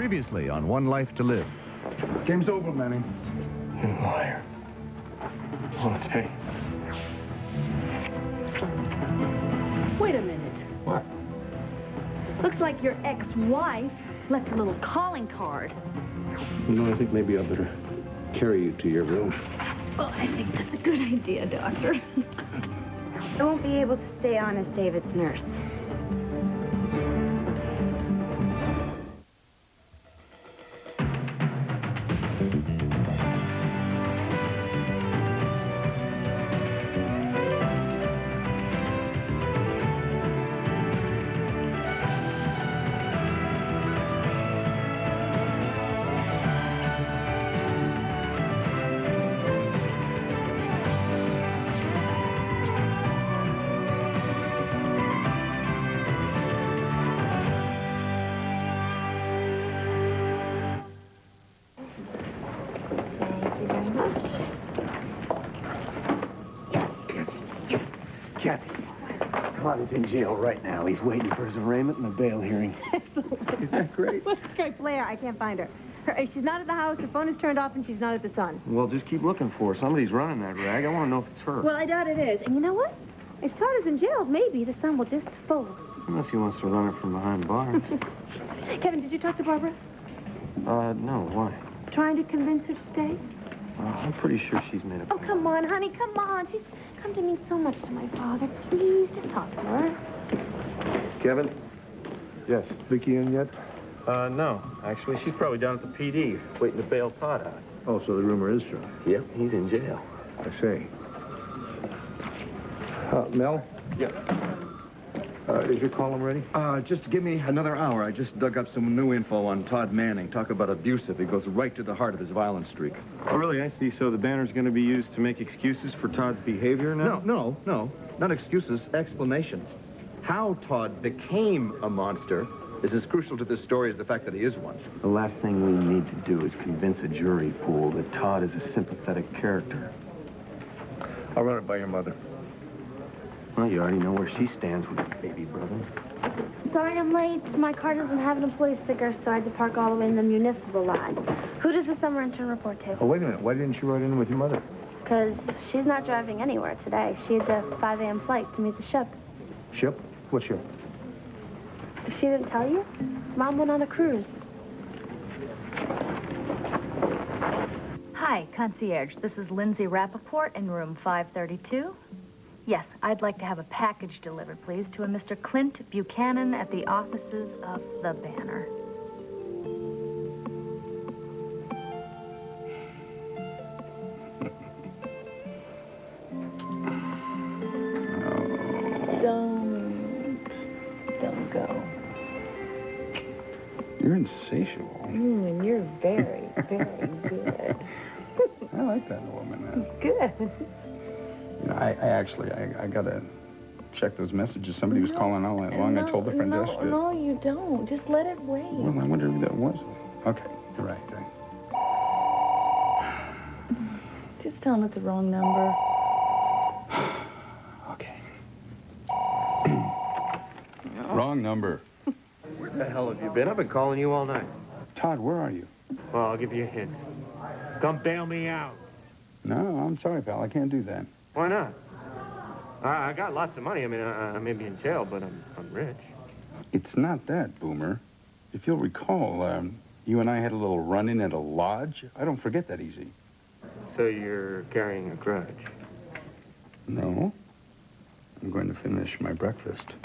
Previously on One Life to Live. Game's over, Manny. You liar. Oh, hey. Wait a minute. What? Looks like your ex-wife left a little calling card. You know, I think maybe I better carry you to your room. Oh, I think that's a good idea, Doctor. I won't be able to stay on as David's nurse. Cassie, Todd is in jail right now. He's waiting for his arraignment and a bail hearing. Isn't that great? That's great. Blair, I can't find her. She's not at the house, her phone is turned off, and she's not at the Sun. Well, just keep looking for her. Somebody's running that rag. I want to know if it's her. Well, I doubt it is. And you know what? If Todd is in jail, maybe the Sun will just fold. Unless he wants to run her from behind bars. Kevin, did you talk to Barbara? No, why? Trying to convince her to stay? I'm pretty sure she's made up. Oh, come on, honey, come on. She's come to mean so much to my father. Please, just talk to her. Kevin? Yes. Vicky in yet? No. Actually, she's probably down at the PD, waiting to bail Todd out. Oh, so the rumor is true. Yep, he's in jail. I see. Mel? Yeah. Is your column ready? Just give me another hour. I just dug up some new info on Todd Manning. Talk about abusive. He goes right to the heart of his violent streak. Oh, really? I see. So the banner's going to be used to make excuses for Todd's behavior now? No. Not excuses, explanations. How Todd became a monster is as crucial to this story as the fact that he is one. The last thing we need to do is convince a jury pool that Todd is a sympathetic character. I'll run it by your mother. Well, you already know where she stands with her baby brother. Sorry I'm late. My car doesn't have an employee sticker, so I had to park all the way in the municipal line. Who does the summer intern report to? Oh, wait a minute. Why didn't you ride in with your mother? Because she's not driving anywhere today. She had the 5 a.m. flight to meet the ship. Ship? What ship? She didn't tell you? Mom went on a cruise. Hi, concierge. This is Lindsay Rappaport in room 532. Yes, I'd like to have a package delivered, please, to a Mr. Clint Buchanan at the offices of the Banner. Don't go. You're insatiable. You're very, very good. I like that woman. Good. You know, I gotta check those messages. Somebody was calling all night long. I told a friend yesterday. No, you don't. Just let it wait. Well, I wonder who that was. Okay, you're right. Just tell him it's the wrong number. Okay. Wrong number. Where the hell have you been? I've been calling you all night. Todd, where are you? Well, I'll give you a hint. Come bail me out. No, I'm sorry, pal. I can't do that. Why not? I got lots of money. I mean, I may be in jail, but I'm rich. It's not that, Boomer. If you'll recall, you and I had a little run-in at a lodge. I don't forget that easy. So you're carrying a grudge? No. I'm going to finish my breakfast.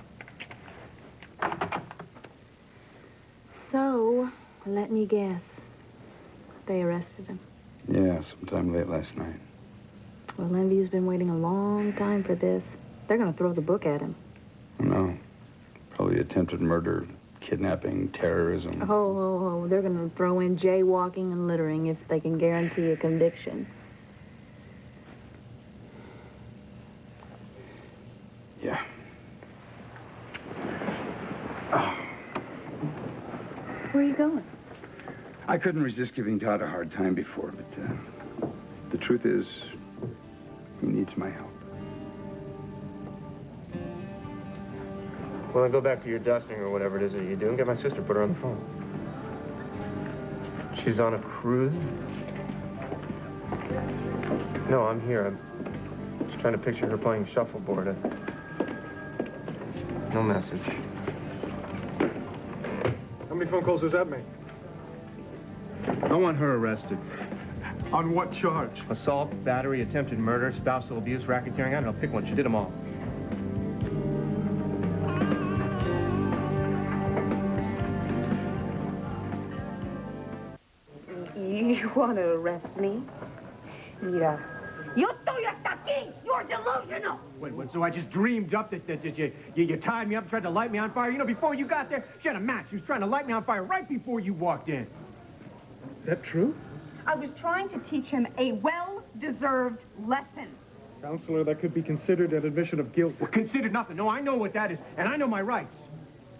So, let me guess. They arrested him. Yeah, sometime late last night. Well, Lindy's been waiting a long time for this. They're going to throw the book at him. No. Probably attempted murder, kidnapping, terrorism. Oh, they're going to throw in jaywalking and littering if they can guarantee a conviction. Yeah. Where are you going? I couldn't resist giving Todd a hard time before, but the truth is, he needs my help. Well, then go back to your dusting or whatever it is that you do and get my sister, put her on the phone. She's on a cruise? No, I'm here. I'm just trying to picture her playing shuffleboard. No message. How many phone calls does that make? I want her arrested. On what charge? Assault, battery, attempted murder, spousal abuse, racketeering. I don't know, pick one. She did them all. You want to arrest me? Yeah. Yo estoy hasta aquí! You're delusional! Wait, so I just dreamed up that you tied me up, tried to light me on fire. You know, before you got there, she had a match. She was trying to light me on fire right before you walked in. Is that true? I was trying to teach him a well-deserved lesson. Counselor, that could be considered an admission of guilt. Well, considered nothing. No, I know what that is, and I know my rights.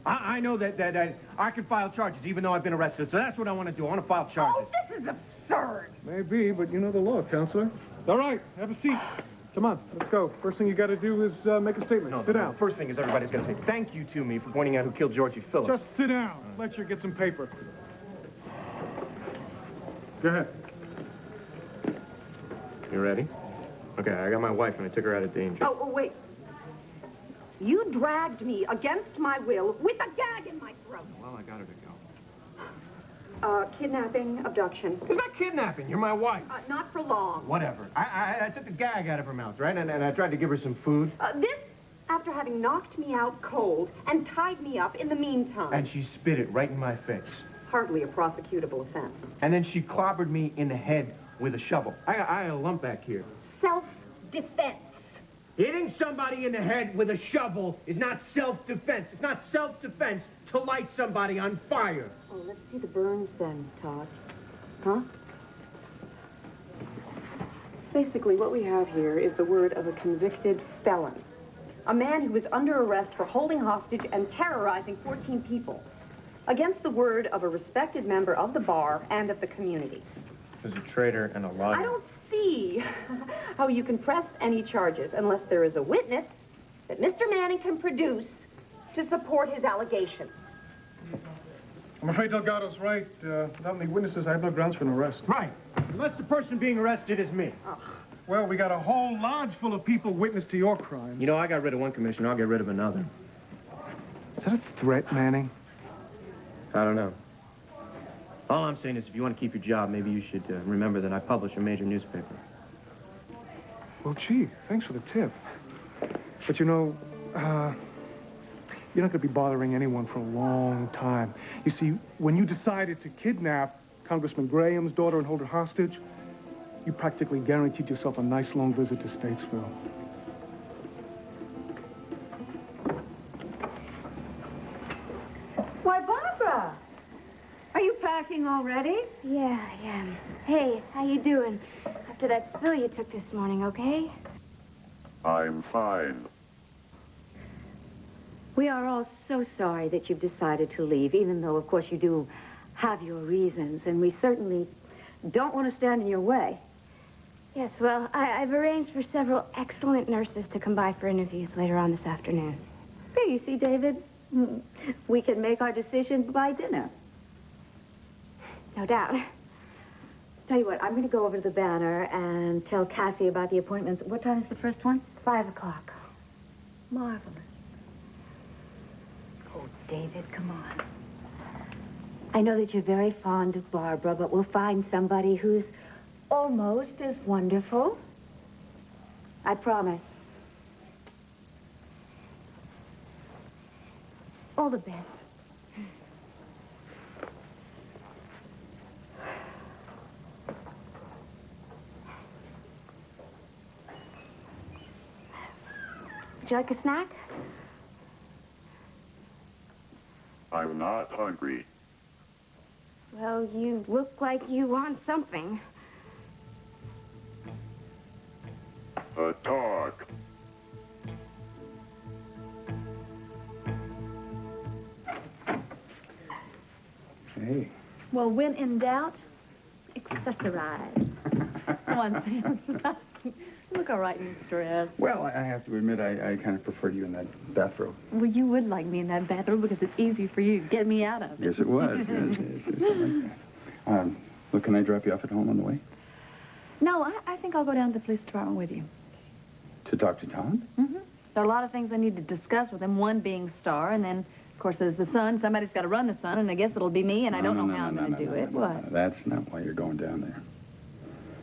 I know that I can file charges even though I've been arrested, so that's what I want to do. I want to file charges. Oh, this is absurd. Maybe, but you know the law, Counselor. All right, have a seat. Come on, let's go. First thing you got to do is make a statement. No, sit down. First thing is everybody's going to say thank you to me for pointing out who killed Georgie Phillips. Just sit down. Let you get some paper. Go ahead. You ready? Okay, I got my wife and I took her out of danger. Oh, wait. You dragged me against my will with a gag in my throat. Well, I got her to go. Kidnapping, abduction. It's not kidnapping. You're my wife. Not for long. Whatever. I took the gag out of her mouth, right? And I tried to give her some food. This after having knocked me out cold and tied me up in the meantime. And she spit it right in my face. Hardly a prosecutable offense. And then she clobbered me in the head with a shovel. I had a lump back here. Self-defense. Hitting somebody in the head with a shovel is not self-defense. It's not self-defense to light somebody on fire. Oh, let's see the burns then, Todd. Huh? Basically, what we have here is the word of a convicted felon. A man who was under arrest for holding hostage and terrorizing 14 people. Against the word of a respected member of the bar and of the community. There's a traitor and a liar. I don't see how you can press any charges unless there is a witness that Mr. Manning can produce to support his allegations. I'm afraid Delgado's right. Without any witnesses, I have no grounds for an arrest. Right. Unless the person being arrested is me. Well, we got a whole lodge full of people witness to your crimes. You know, I got rid of one commissioner. I'll get rid of another. Is that a threat, Manning? I don't know. All I'm saying is if you want to keep your job, maybe you should remember that I publish a major newspaper. Well, gee, thanks for the tip. But you know, you're not going to be bothering anyone for a long time. You see, when you decided to kidnap Congressman Graham's daughter and hold her hostage, you practically guaranteed yourself a nice long visit to Statesville. Why, Barbara! Are you packing already? Yeah. Hey, how you doing? After that spill you took this morning, okay? I'm fine. We are all so sorry that you've decided to leave, even though, of course, you do have your reasons, and we certainly don't want to stand in your way. Yes, well, I've arranged for several excellent nurses to come by for interviews later on this afternoon. Hey, you see, David, we can make our decision by dinner. No doubt. Tell you what, I'm going to go over to the Banner and tell Cassie about the appointments. What time is the first one? 5 o'clock. Marvelous. Oh, David, come on. I know that you're very fond of Barbara, but we'll find somebody who's almost as wonderful. I promise. All the best. Would you like a snack? I'm not hungry. Well, you look like you want something. A dog. Hey. Well, when in doubt, accessorize. Come on, Sam. You look all right in this dress. Well, I have to admit, I kind of prefer you in that bathrobe. Well, you would like me in that bathroom because it's easy for you to get me out of it. Yes, it was. Yes, I like that. Well, can I drop you off at home on the way? No, I think I'll go down to the police department with you. To talk to Todd? Mm-hmm. There are a lot of things I need to discuss with him, one being Star, and then, of course, there's the Sun. Somebody's got to run the Sun, and I guess it'll be me, and I don't know how I'm going to do it. What? That's not why you're going down there.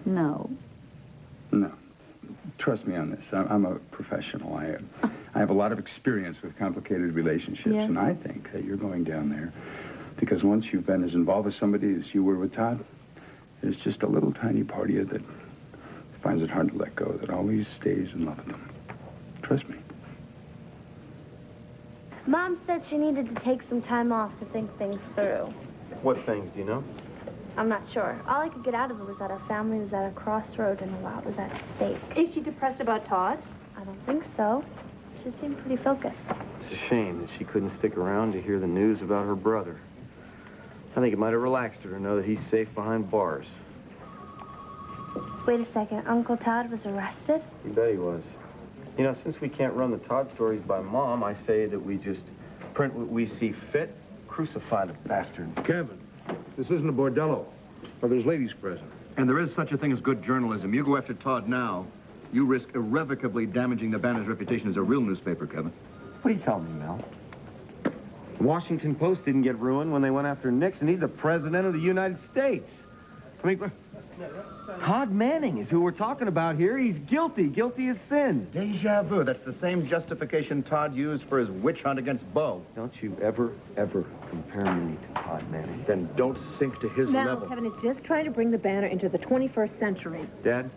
No. No. Trust me on this. I'm a professional. I have a lot of experience with complicated relationships, Yeah. and I think that you're going down there because once you've been as involved with somebody as you were with Todd, there's just a little tiny part of you that finds it hard to let go, that always stays in love with them. Trust me. Mom said she needed to take some time off to think things through. What things, do you know? I'm not sure. All I could get out of it was that our family was at a crossroad and a lot was at stake. Is she depressed about Todd? I don't think so. She seemed pretty focused. It's a shame that she couldn't stick around to hear the news about her brother. I think it might have relaxed her to know that he's safe behind bars. Wait a second. Uncle Todd was arrested? You bet he was. You know, since we can't run the Todd stories by Mom, I say that we just print what we see fit, crucify the bastard. Kevin, this isn't a bordello. Or there's ladies present. And there is such a thing as good journalism. You go after Todd now, you risk irrevocably damaging the Banner's reputation as a real newspaper, Kevin. What are you telling me, Mel? The Washington Post didn't get ruined when they went after Nixon. He's the president of the United States. I mean, Todd Manning is who we're talking about here. He's guilty as sin. Deja vu. That's the same justification Todd used for his witch hunt against Bo. Don't you ever compare me to Todd Manning. Then don't sink to his Now, level. Kevin is just trying to bring the Banner into the 21st century. Dad,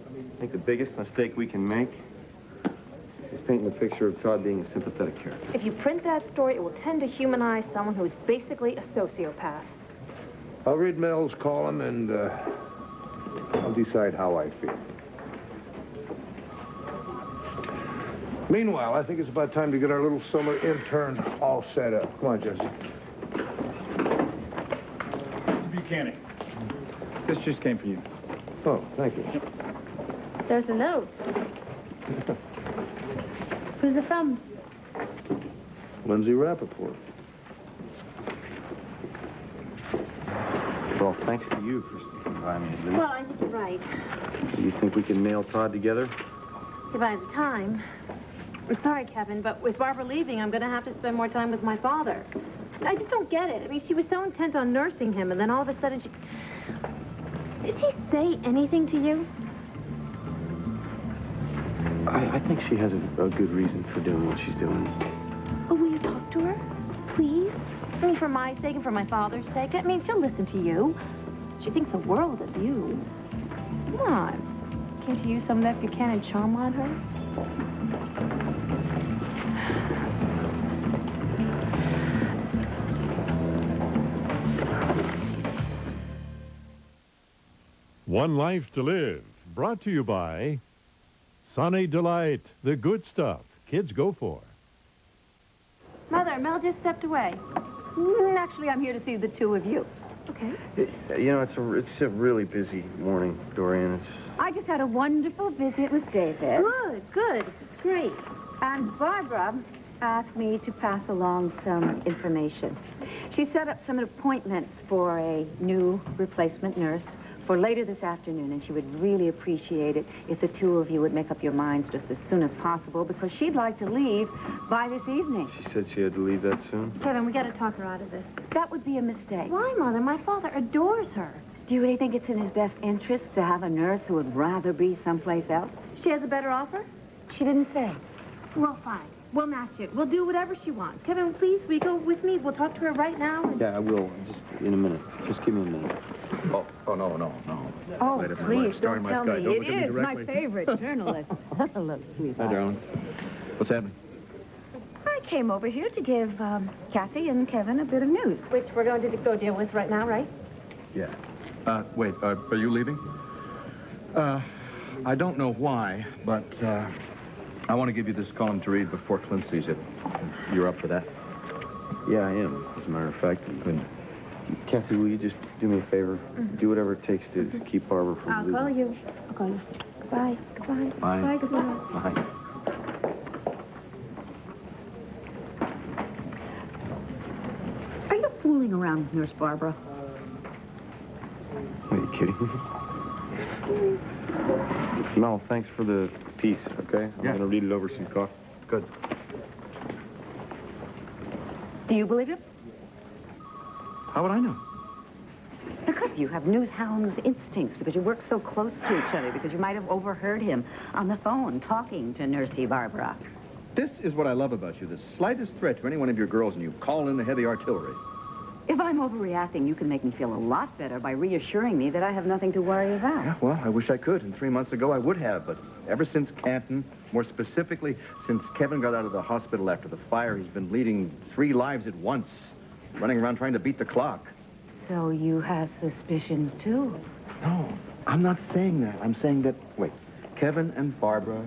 I think the biggest mistake we can make is painting the picture of Todd being a sympathetic character. If you print that story, it will tend to humanize someone who is basically a sociopath. I'll read Mel's column and I'll decide how I feel. Meanwhile, I think it's about time to get our little summer intern all set up. Come on, Jesse. Buchanan. This just came for you. Oh, thank you. There's a note. Who's it from? Lindsay Rappaport. Well, thanks to you for sticking by me, at least. Well, I think you're right. Do you think we can nail Todd together? If I have the time. I'm sorry, Kevin, but with Barbara leaving, I'm going to have to spend more time with my father. I just don't get it. I mean, she was so intent on nursing him, and then all of a sudden she... Did she say anything to you? I think she has a good reason for doing what she's doing. Oh, will you talk to her? Please? I mean, for my sake and for my father's sake. I mean, she'll listen to you. She thinks the world of you. Come on. Can't you use some of that Buchanan charm on her? One Life to Live, brought to you by Sunny Delight, the good stuff kids go for. Mother, Mel just stepped away. Actually, I'm here to see the two of you. Okay. You know, it's a really busy morning, Dorian. I just had a wonderful visit with David. Good. It's great. And Barbara asked me to pass along some information. She set up some appointments for a new replacement nurse for later this afternoon, and she would really appreciate it if the two of you would make up your minds just as soon as possible, because she'd like to leave by this evening. She said she had to leave that soon. Kevin, we got to talk her out of this. That would be a mistake. Why, Mother? My father adores her. Do you really think it's in his best interest to have a nurse who would rather be someplace else? She has a better offer? She didn't say. Well, fine. We'll match it. We'll do whatever she wants. Kevin, please, will you go with me? We'll talk to her right now. Yeah, I will. Just in a minute. Just give me a minute. Oh, no. Oh, Wait a minute, please, Starring don't my tell sky. me. Don't It look at me is my directly. favorite journalist. Hello, Hi, sweetheart. darling. What's happening? I came over here to give Cassie and Kevin a bit of news. Which we're going to go deal with right now, right? Yeah. Wait, are you leaving? I don't know why, but I want to give you this column to read before Clint sees it. You're up for that? Yeah, I am, as a matter of fact. Good. Cassie, will you just do me a favor? Do whatever it takes to keep Barbara from I'll leaving. call you. Goodbye. Bye. Bye, sweetheart. Bye. Are you fooling around with Nurse Barbara? Are you kidding me? Mel, thanks for the piece, okay? I'm going to read it over some coffee. Good. Do you believe him? How would I know? Because you have news hound's instincts, because you work so close to each other, because you might have overheard him on the phone talking to Nursey Barbara. This is what I love about you. The slightest threat to any one of your girls, and you call in the heavy artillery. If I'm overreacting, you can make me feel a lot better by reassuring me that I have nothing to worry about. Yeah, well, I wish I could. And 3 months ago, I would have. But ever since Canton, more specifically, since Kevin got out of the hospital after the fire, he's been leading 3 lives at once, running around trying to beat the clock. So you have suspicions, too? No, I'm not saying that. I'm saying that, wait, Kevin and Barbara,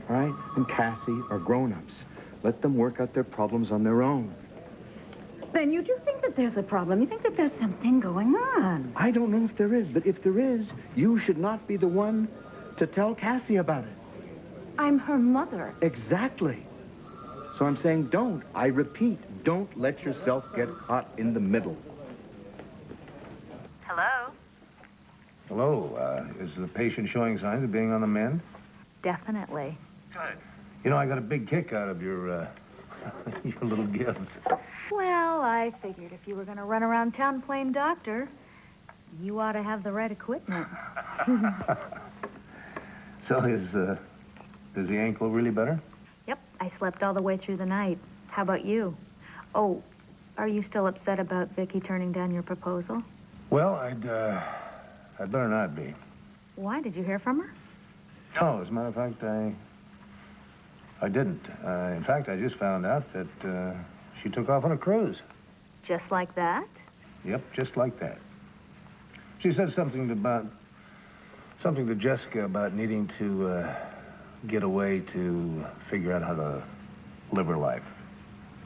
all right, and Cassie are grown-ups. Let them work out their problems on their own. Then you do think that there's a problem. You think that there's something going on. I don't know if there is, but if there is, you should not be the one to tell Cassie about it. I'm her mother. Exactly. So I'm saying don't. I repeat, don't let yourself get caught in the middle. Hello? Hello, is the patient showing signs of being on the mend? Definitely. Good. You know, I got a big kick out of your, your little gift. Well, I figured if you were going to run around town playing doctor, you ought to have the right equipment. So is the ankle really better? Yep, I slept all the way through the night. How about you? Oh, are you still upset about Vicky turning down your proposal? Well, I'd better not be. Why? Did you hear from her? No, as a matter of fact, I didn't. In fact, I just found out that she took off on a cruise. Just like that? Yep, just like that. She said something to Jessica about needing to get away to figure out how to live her life.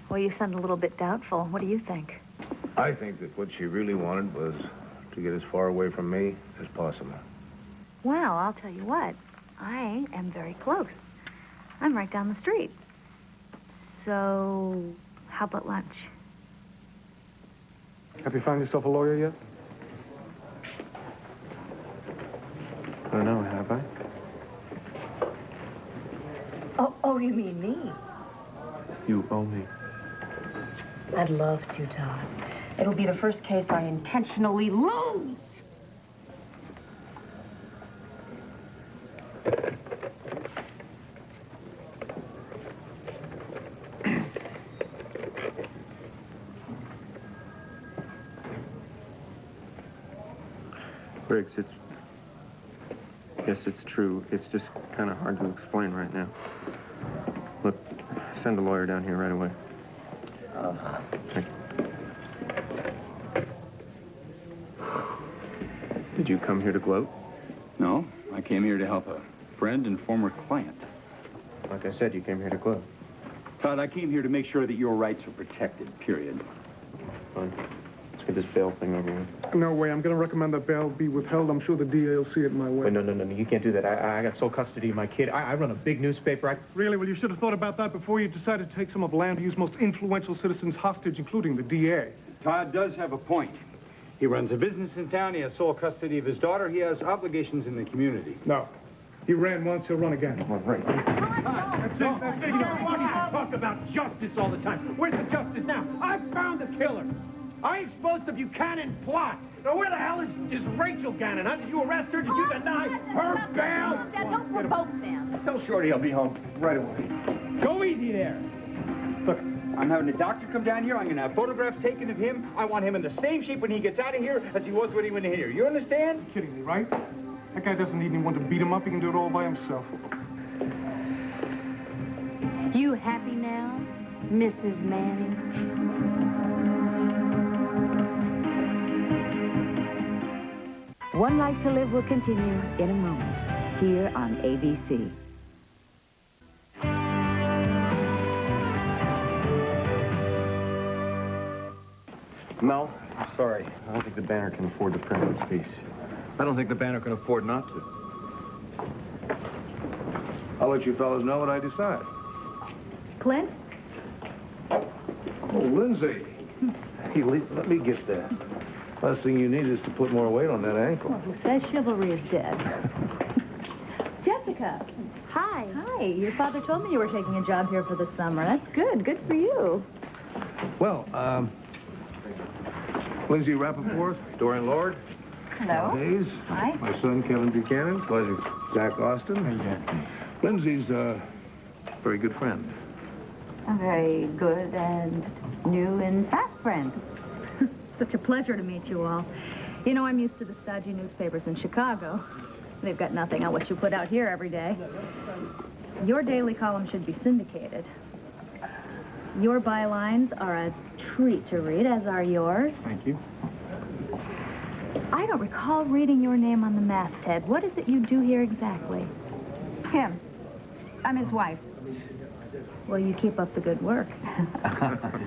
Well, you sound a little bit doubtful. What do you think? I think that what she really wanted was to get as far away from me as possible. Well, I'll tell you what. I am very close. I'm right down the street. So, how about lunch? Have you found yourself a lawyer yet? I don't know, have I? Oh, you mean me? You owe me. I'd love to, Todd. It'll be the first case I intentionally lose. Briggs, yes, it's true. It's just kind of hard to explain right now. Look, send a lawyer down here right away. Okay. Did you come here to gloat? No, I came here to help a friend and former client. Like I said, you came here to gloat. Todd, I came here to make sure that your rights are protected, period. Fine. Let's get this bail thing over with. No way. I'm going to recommend that bail be withheld. I'm sure the DA will see it my way. Wait, no. You can't do that. I got sole custody of my kid. I run a big newspaper. Really? Well, you should have thought about that before you decided to take some of Landview's most influential citizens hostage, including the DA. Todd does have a point. He runs a business in town. He has sole custody of his daughter. He has obligations in the community. No. He ran once, he'll run again. Well, right. That's it. You know, why do you talk about justice all the time? Where's the justice now? I found the killer. I exposed the Buchanan plot. Now, where the hell is Rachel Gannon, huh? Did you arrest her? Did you deny her bail? Don't provoke them. Tell Shorty I'll be home right away. Go easy there. Look, I'm having a doctor come down here. I'm going to have photographs taken of him. I want him in the same shape when he gets out of here as he was when he went in here. You understand? You're kidding me, right? That guy doesn't need anyone to beat him up. He can do it all by himself. You happy now, Mrs. Manning? One Life to Live will continue in a moment here on ABC. Mel, I'm sorry. I don't think the Banner can afford to print this piece. I don't think the Banner can afford not to. I'll let you fellas know what I decide. Clint? Oh, Lindsay. Hey, let me get that. Last thing you need is to put more weight on that ankle. Well, who says chivalry is dead? Jessica. Hi. Hi. Your father told me you were taking a job here for the summer. That's good. Good for you. Well, Lindsay Rappaport, Dorian Lord. Hello. Hayes. Hi. My son, Kevin Buchanan. Pleasure. Zach Austin. Lindsay's a very good friend. A very good and new and fast friend. Such a pleasure to meet you all. You know, I'm used to the stodgy newspapers in Chicago. They've got nothing on what you put out here every day. Your daily column should be syndicated. Your bylines are a treat to read, as are yours. Thank you. I don't recall reading your name on the masthead. What is it you do here exactly? Him. I'm his wife. Well, you keep up the good work.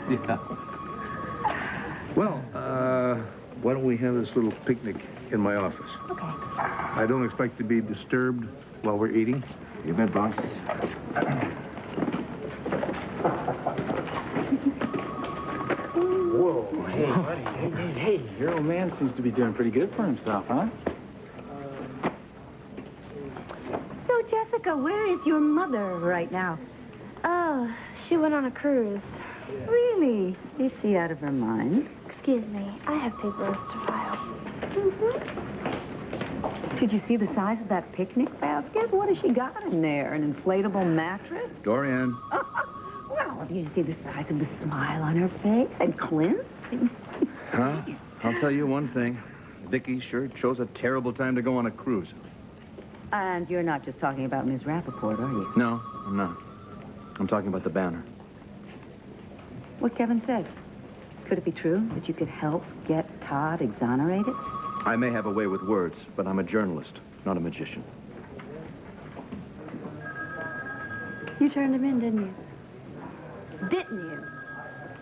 Yeah. Well, why don't we have this little picnic in my office? Okay. I don't expect to be disturbed while we're eating. You bet, boss. Whoa, hey, buddy, hey, your old man seems to be doing pretty good for himself, huh? So, Jessica, where is your mother right now? Oh, she went on a cruise. Really? Is she out of her mind? Excuse me, I have papers to file. Did you see the size of that picnic basket? What has she got in there? An inflatable mattress? Dorian. Well, if you see the size of the smile on her face and Clint's. Huh? I'll tell you one thing. Vicky sure chose a terrible time to go on a cruise. And you're not just talking about Miss Rappaport, are you? No, I'm not. I'm talking about the banner. What Kevin said. Could it be true that you could help get Todd exonerated? I may have a way with words, but I'm a journalist, not a magician. You turned him in, didn't you? Didn't you?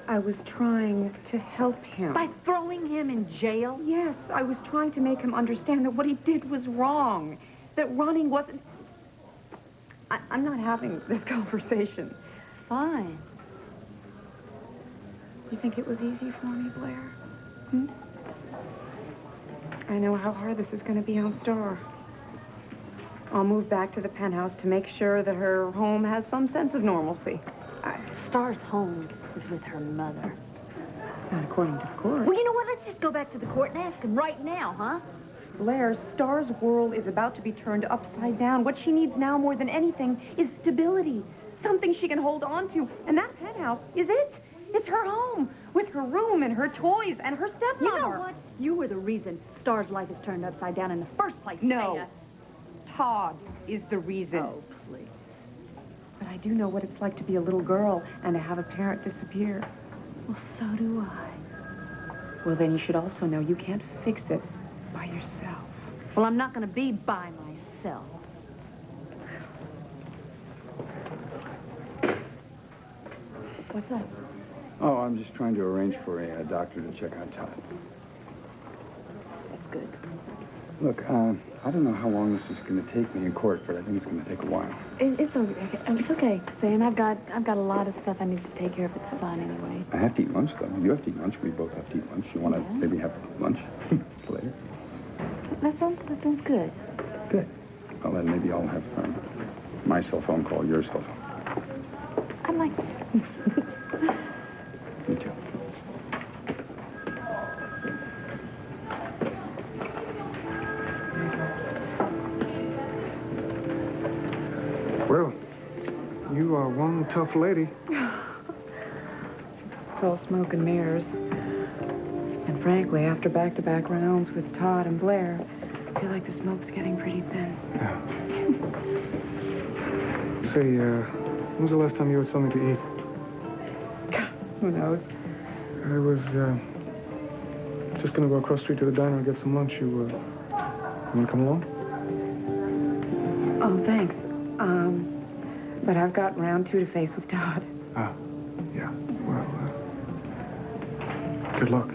I was trying to help him. By throwing him in jail? Yes, I was trying to make him understand that what he did was wrong. That running wasn't... I'm not having this conversation. Fine. You think it was easy for me, Blair? Hmm? I know how hard this is going to be on Star. I'll move back to the penthouse to make sure that her home has some sense of normalcy. Star's home is with her mother. Not according to the court. Well, you know what? Let's just go back to the court and ask him right now, huh? Blair, Star's world is about to be turned upside down. What she needs now more than anything is stability. Something she can hold on to. And that penthouse is it. It's her home, with her room and her toys and her stepmother. You know what? You were the reason Star's life is turned upside down in the first place. No. Thea. Todd is the reason. Oh, please. But I do know what it's like to be a little girl and to have a parent disappear. Well, so do I. Well, then you should also know you can't fix it by yourself. Well, I'm not going to be by myself. What's up? Oh, I'm just trying to arrange for a doctor to check out Todd. That's good. Look, I don't know how long this is going to take me in court, but I think it's going to take a while. It's okay. It's okay, Sam. I've got a lot of stuff I need to take care of. It's fine anyway. I have to eat lunch, though. You have to eat lunch. We both have to eat lunch. You want to maybe have lunch later? That sounds good. Good. Well, then maybe I'll have my cell phone call your cell phone. I like that. Me too. Well, you are one tough lady. It's all smoke and mirrors. And frankly, after back-to-back rounds with Todd and Blair, I feel like the smoke's getting pretty thin. Yeah. Say, when's the last time you had something to eat? Who knows? I was, just gonna go across the street to the diner and get some lunch. You wanna come along? Oh, thanks. But I've got round 2 to face with Todd. Ah, yeah. Well, good luck.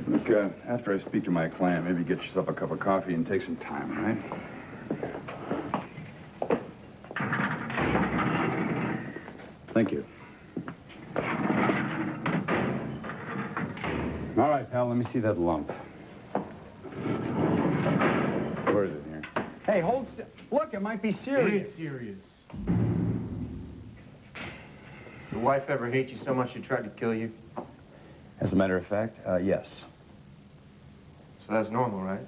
Look, after I speak to my client, maybe get yourself a cup of coffee and take some time, all right? Thank you. All right, pal, let me see that lump. Where is it here? Hey, hold still. Look, it might be serious. It is serious. Your wife ever hate you so much she tried to kill you? As a matter of fact, yes. So that's normal, right?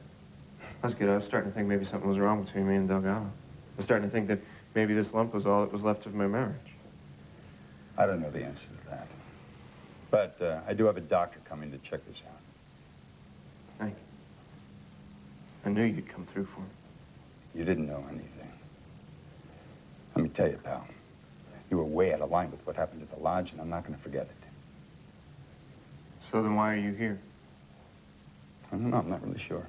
That's good. I was starting to think maybe something was wrong between me and Delgado. I was starting to think that maybe this lump was all that was left of my marriage. I don't know the answer to that. But I do have a doctor coming to check this out. Thank you. I knew you'd come through for me. You didn't know anything. Let me tell you, pal. You were way out of line with what happened at the lodge, and I'm not going to forget it. So then why are you here? I don't know. I'm not really sure.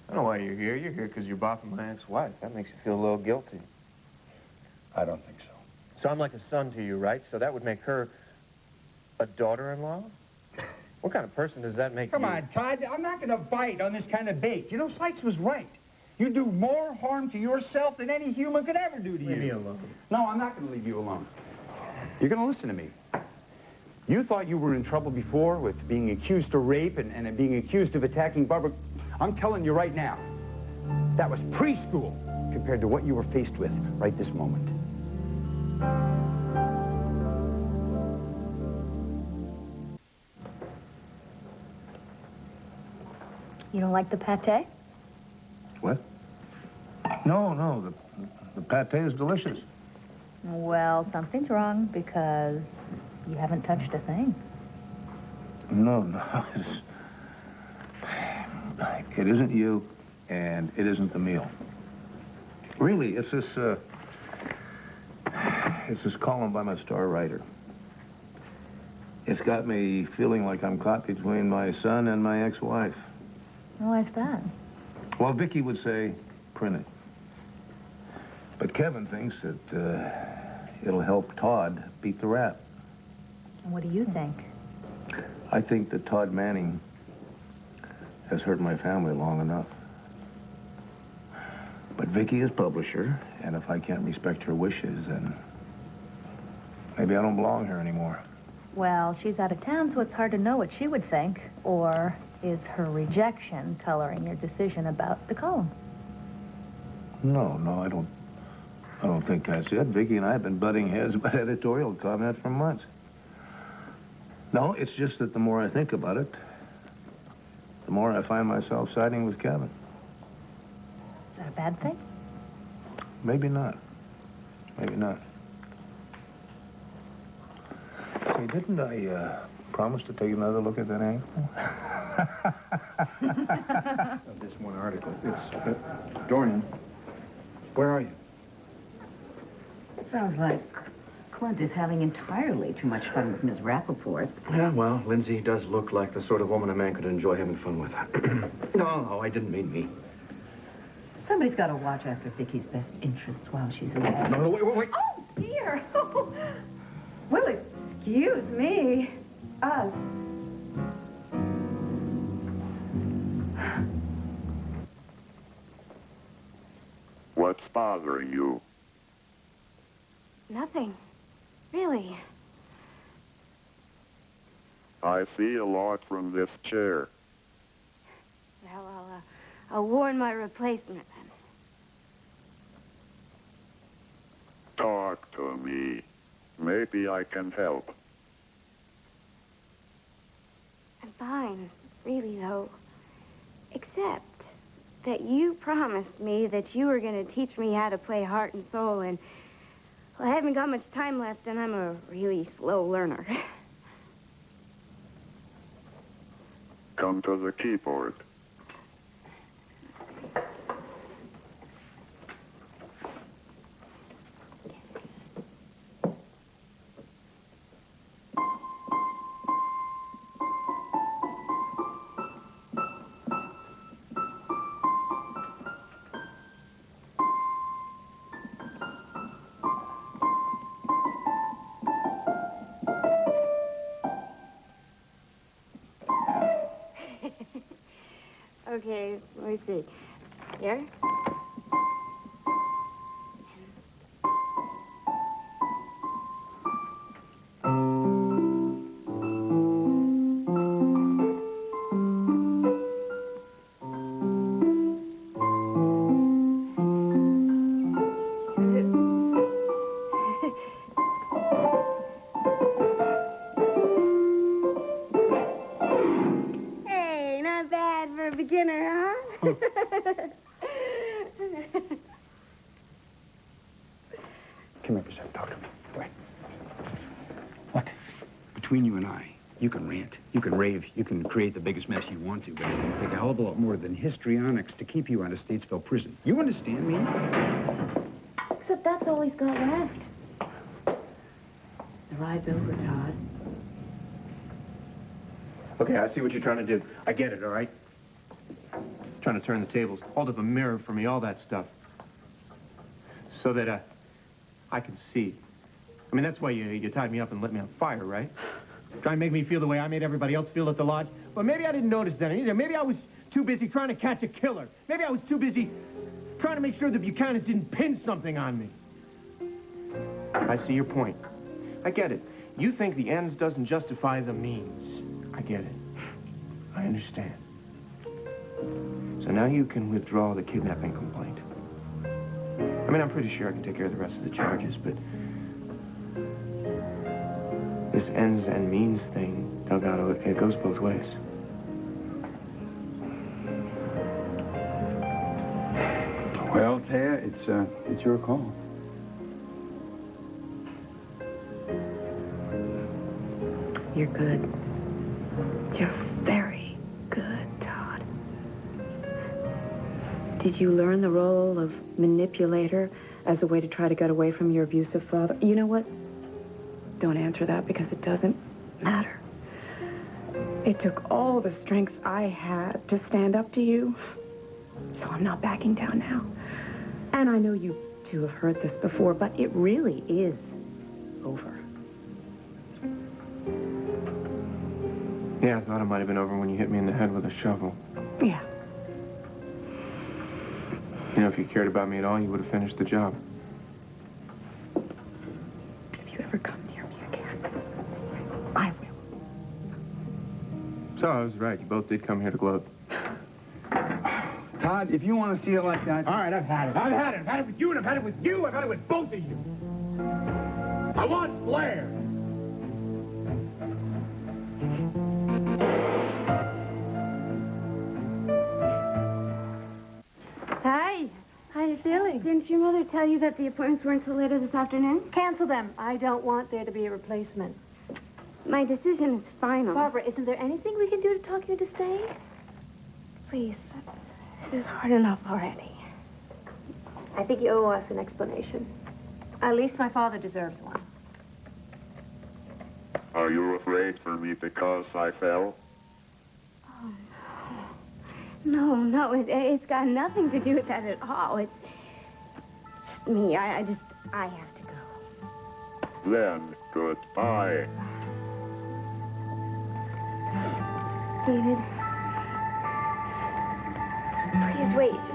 I don't know why you're here. You're here because you're bopping my ex-wife. That makes you feel a little guilty. I don't think so. So I'm like a son to you, right? So that would make her a daughter-in-law? What kind of person does that make you? Come on, Todd. I'm not going to bite on this kind of bait. You know, Sykes was right. You do more harm to yourself than any human could ever do to you. Leave me alone. No, I'm not going to leave you alone. You're going to listen to me. You thought you were in trouble before with being accused of rape and being accused of attacking Barbara. I'm telling you right now, that was preschool compared to what you were faced with right this moment. You don't like the pate? What? No, the pate is delicious. Well, something's wrong because you haven't touched a thing. No, it isn't you, and it isn't the meal. Really, it's this column by my star writer. It's got me feeling like I'm caught between my son and my ex-wife. Why's that? Well, Vicky would say, print it. But Kevin thinks that it'll help Todd beat the rap. And what do you think? I think that Todd Manning has hurt my family long enough. But Vicky is publisher, and if I can't respect her wishes, then maybe I don't belong here anymore. Well, she's out of town, so it's hard to know what she would think. Or is her rejection coloring your decision about the column? No, I don't think that's it. Vicky and I have been butting heads about editorial comment for months. No, it's just that the more I think about it, the more I find myself siding with Kevin. Is that a bad thing? Maybe not. Maybe not. Say, didn't I promise to take another look at that angle? This one article. It's Dorian. Where are you? Sounds like Clint is having entirely too much fun with Ms. Rappaport. Yeah, well, Lindsay does look like the sort of woman a man could enjoy having fun with. No, I didn't mean me. Somebody's got to watch after Vicky's best interests while she's away. No, wait. Oh, dear. Well, excuse me. Us. What's bothering you? Nothing. Really. I see a lot from this chair. Well, I'll warn my replacement then. Talk to me. Maybe I can help. I'm fine. Really, though. Except that you promised me that you were going to teach me how to play heart and soul, and well, I haven't got much time left, and I'm a really slow learner. Come to the keyboard. Okay, let me see. Here? Come here for a second. Talk to me. Go ahead. What? Between you and I, you can rant, you can rave, you can create the biggest mess you want to, but it's going to take a hell of a lot more than histrionics to keep you out of Statesville prison. You understand me? Except that's all he's got left. The ride's over, Todd. Okay, I see what you're trying to do. I get it, all right? Trying to turn the tables, hold up a mirror for me, all that stuff. So that, I can see. I mean, that's why you tied me up and lit me on fire, right? Try and make me feel the way I made everybody else feel at the lodge. But maybe I didn't notice that either. Maybe I was too busy trying to catch a killer. Maybe I was too busy trying to make sure the Buchanans didn't pin something on me. I see your point. I get it. You think the ends doesn't justify the means. I get it. I understand. So now you can withdraw the kidnapping complaint. I mean, I'm pretty sure I can take care of the rest of the charges, but this ends and means thing, Delgado, it goes both ways. Well, Taya, it's your call. You're good. You're very good, Todd. Did you learn the role of manipulator as a way to try to get away from your abusive father? You know what? Don't answer that because it doesn't matter. It took all the strength I had to stand up to you, so I'm not backing down now. And I know you two have heard this before, but it really is over. Yeah, I thought it might have been over when you hit me in the head with a shovel. Yeah. You know, if you cared about me at all, you would have finished the job. If you ever come near me again, I will. So I was right. You both did come here to gloat. Todd, if you want to see it like that... All right, I've had it. I've had it. I've had it with you, and I've had it with you. I've had it with both of you. I want Blair. Hi. How you feeling? Didn't your mother tell you that the appointments weren't until later this afternoon? Cancel them. I don't want there to be a replacement. My decision is final. Barbara, isn't there anything we can do to talk you into staying? Please. This is hard enough already. I think you owe us an explanation. At least my father deserves one. Are you afraid for me because I fell? Oh, no. It's got nothing to do with that at all. It's just me. I have to go. Then, goodbye. David. Please wait.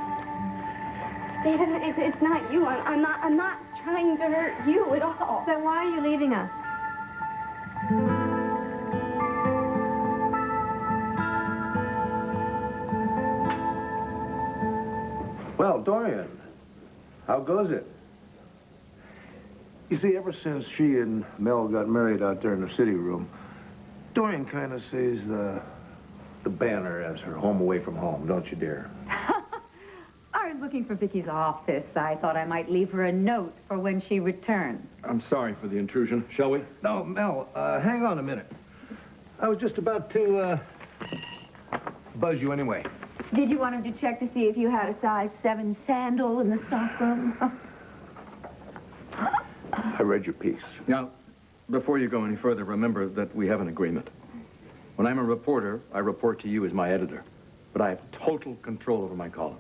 David, it's not you. I'm not trying to hurt you at all. Then why are you leaving us? Well, Dorian, how goes it? You see, ever since she and Mel got married out there in the city room, Dorian kind of sees the banner as her home away from home, don't you, dear? I was looking for Vicky's office. I thought I might leave her a note for when she returns. I'm sorry for the intrusion. Shall we? No, Mel, hang on a minute. I was just about to, buzz you anyway. Did you want him to check to see if you had a size 7 sandal in the stockroom? I read your piece. Now, before you go any further, remember that we have an agreement. When I'm a reporter, I report to you as my editor. But I have total control over my column.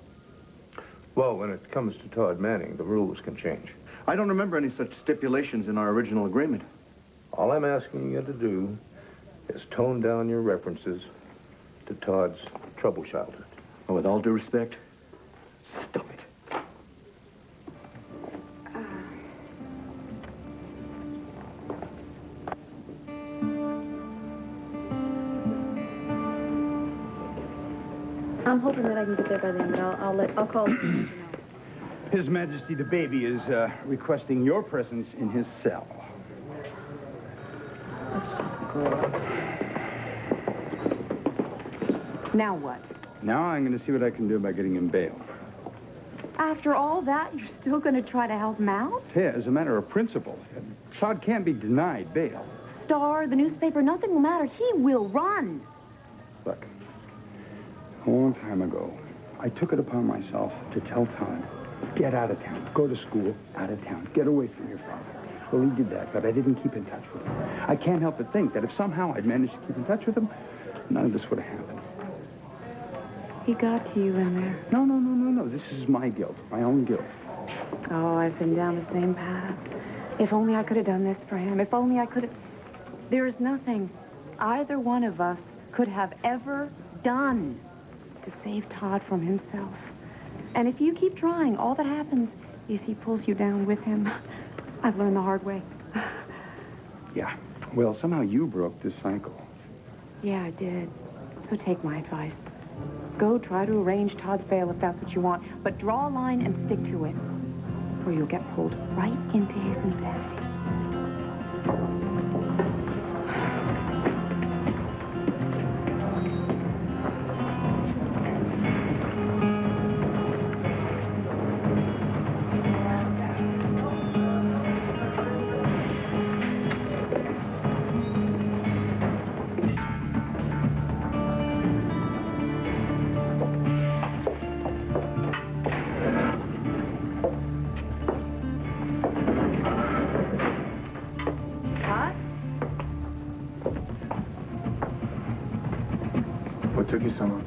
Well, when it comes to Todd Manning, the rules can change. I don't remember any such stipulations in our original agreement. All I'm asking you to do is tone down your references to Todd's trouble childhood. Well, with all due respect, stop it. I'm hoping that I can get there by then, but I'll call you know. His Majesty the baby is requesting your presence in his cell. That's just great. Now what? Now I'm going to see what I can do about getting him bail. After all that, you're still going to try to help him out? Yeah, as a matter of principle, Todd can't be denied bail. Star, the newspaper, nothing will matter. He will run. Look, a long time ago, I took it upon myself to tell Todd, get out of town, go to school, out of town, get away from your father. Well, he did that, but I didn't keep in touch with him. I can't help but think that if somehow I'd managed to keep in touch with him, none of this would have happened. He got to you in there. No. This is my guilt, my own guilt. Oh, I've been down the same path. If only I could have done this for him. If only I could have... There is nothing either one of us could have ever done to save Todd from himself. And if you keep trying, all that happens is he pulls you down with him. I've learned the hard way. Yeah. Well, somehow you broke this cycle. Yeah, I did. So take my advice. Go try to arrange Todd's bail if that's what you want, but draw a line and stick to it, or you'll get pulled right into his insanity. What took you so long?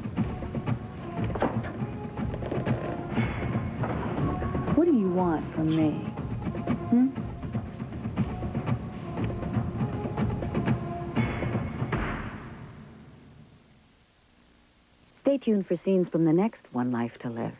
What do you want from me? Hmm? Stay tuned for scenes from the next One Life to Live.